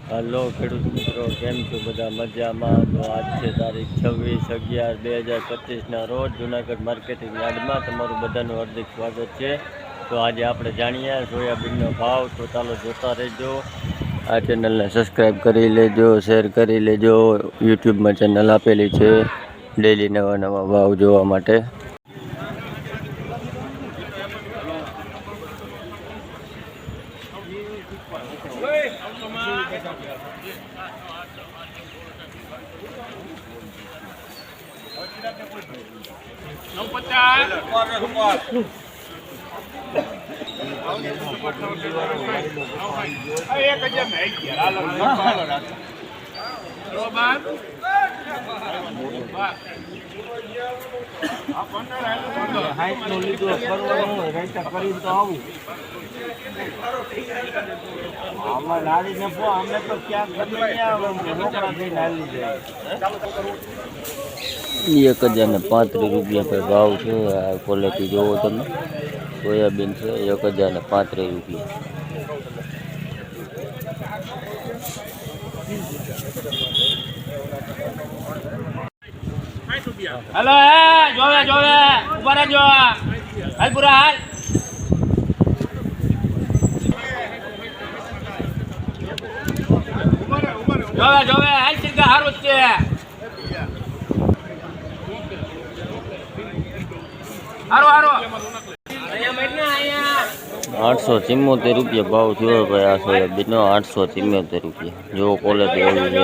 Hello ખેડૂત મિત્રો, કેમ છો? બધા મજામાં? તો આજ છે તારીખ 26/11/2025 રોજ જુનાગઢ માર્કેટિંગ યાર્ડમાં તમારું બધાનું હાર્દિક સ્વાગત છે. તો આજે આપણે જાણીએ સોયાબીનનો ભાવ. તો ચાલો જોતા રહેજો. આ ચેનલને સબસ્ક્રાઈબ કરી લેજો, શેર કરી લેજો. યુટ્યુબમાં ચેનલ આપેલી છે ડેલી નવા નવા ભાવ જોવા માટે. આમાં નાળી ને પો અમે તો ક્યાં ગમે ત્યાં થઈ નાળી જાય. 1035 રૂપિયા પર ભાવ છે. આ ક્વોલિટી જોવો તમે. સોયાબીન છે 1035 રૂપિયા. હેલો જોવે જોવે ઉભા રહેજો. હાલ પૂરા હાલ. જોવે જોવે હાલ સિંગા હારું છે. 874 રૂપિયા ભાવ થયો ભાઈ. આ સોયાબીનનો 874 રૂપિયા. જો ક્વોલિટી એવી છે.